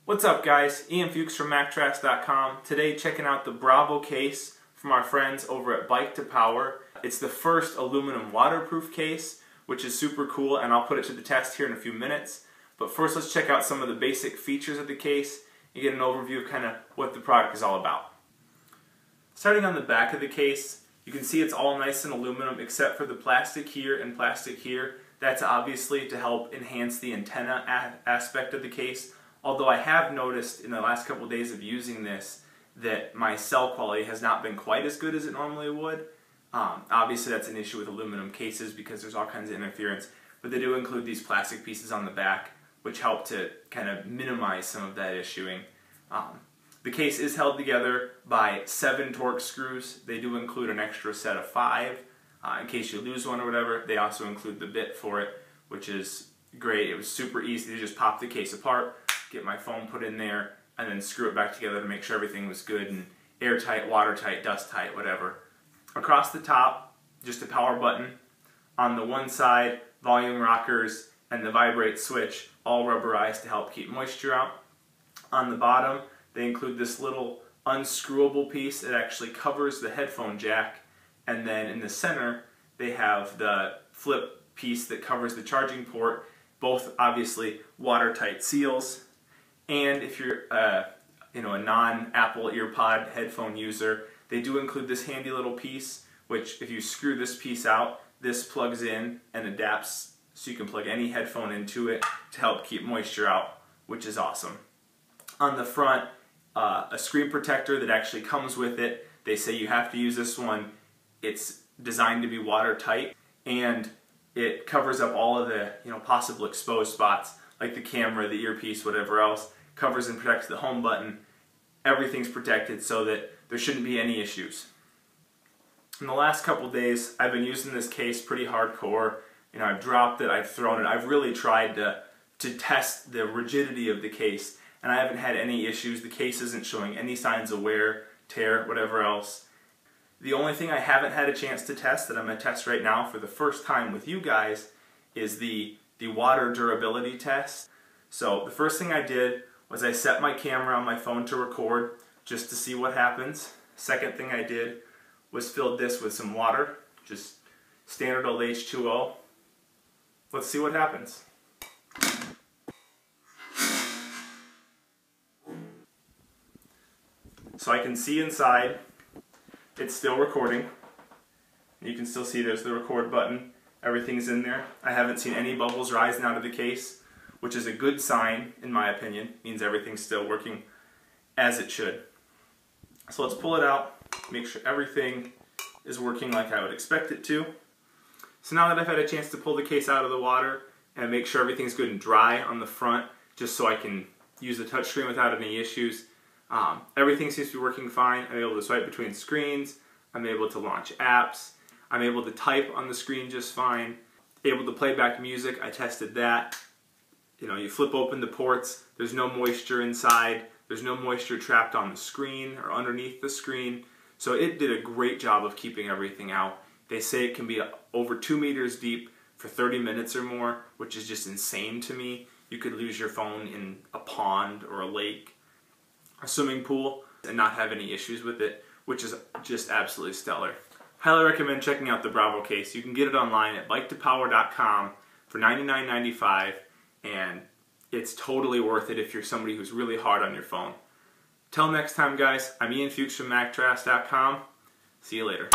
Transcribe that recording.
What's up guys, Ian Fuchs from MacTrax.com. Today checking out the Bravo case from our friends over at Bike to Power. It's the first aluminum waterproof case, which is super cool, and I'll put it to the test here in a few minutes. But first let's check out some of the basic features of the case and get an overview of kind of what the product is all about. Starting on the back of the case, you can see it's all nice and aluminum except for the plastic here and plastic here. That's obviously to help enhance the antenna aspect of the case. Although I have noticed in the last couple of days of using this that my cell quality has not been quite as good as it normally would. Obviously that's an issue with aluminum cases because there's all kinds of interference, but they do include these plastic pieces on the back which help to kind of minimize some of that issuing. The case is held together by 7 Torx screws. They do include an extra set of 5 in case you lose one or whatever. They also include the bit for it, which is great. It was super easy to just pop the case apart, get my phone put in there, and then screw it back together to make sure everything was good and airtight, watertight, dust tight, whatever. Across the top, just a power button. On the one side, volume rockers and the vibrate switch, all rubberized to help keep moisture out. On the bottom, they include this little unscrewable piece that actually covers the headphone jack, and then in the center, they have the flip piece that covers the charging port, both obviously watertight seals. And if you're a non-Apple EarPod headphone user, they do include this handy little piece, which if you screw this piece out, this plugs in and adapts so you can plug any headphone into it to help keep moisture out, which is awesome. On the front, a screen protector that actually comes with it. They say you have to use this one. It's designed to be watertight, and it covers up all of the possible exposed spots like the camera, the earpiece, whatever else. Covers and protects the home button. Everything's protected so that there shouldn't be any issues. In the last couple days, I've been using this case pretty hardcore. I've dropped it, I've thrown it. I've really tried to test the rigidity of the case, and I haven't had any issues. The case isn't showing any signs of wear, tear, whatever else. The only thing I haven't had a chance to test that I'm going to test right now for the first time with you guys is the water durability test. So the first thing I did was I set my camera on my phone to record just to see what happens. Second thing I did was filled this with some water, just standard old H2O. Let's see what happens. So I can see inside, it's still recording. You can still see there's the record button. Everything's in there. I haven't seen any bubbles rising out of the case, which is a good sign, in my opinion. It means everything's still working as it should. So let's pull it out, make sure everything is working like I would expect it to. So now that I've had a chance to pull the case out of the water and make sure everything's good and dry on the front, just so I can use the touchscreen without any issues, everything seems to be working fine. I'm able to swipe between screens, I'm able to launch apps, I'm able to type on the screen just fine, able to play back music. I tested that. You flip open the ports, there's no moisture inside, there's no moisture trapped on the screen or underneath the screen. So it did a great job of keeping everything out. They say it can be over 2 meters deep for 30 minutes or more, which is just insane to me. You could lose your phone in a pond or a lake, a swimming pool, and not have any issues with it, which is just absolutely stellar. Highly recommend checking out the Bravo case. You can get it online at biketopower.com for $99.95. And it's totally worth it if you're somebody who's really hard on your phone. Till next time, guys, I'm Ian Fuchs from MacTrax.com. See you later.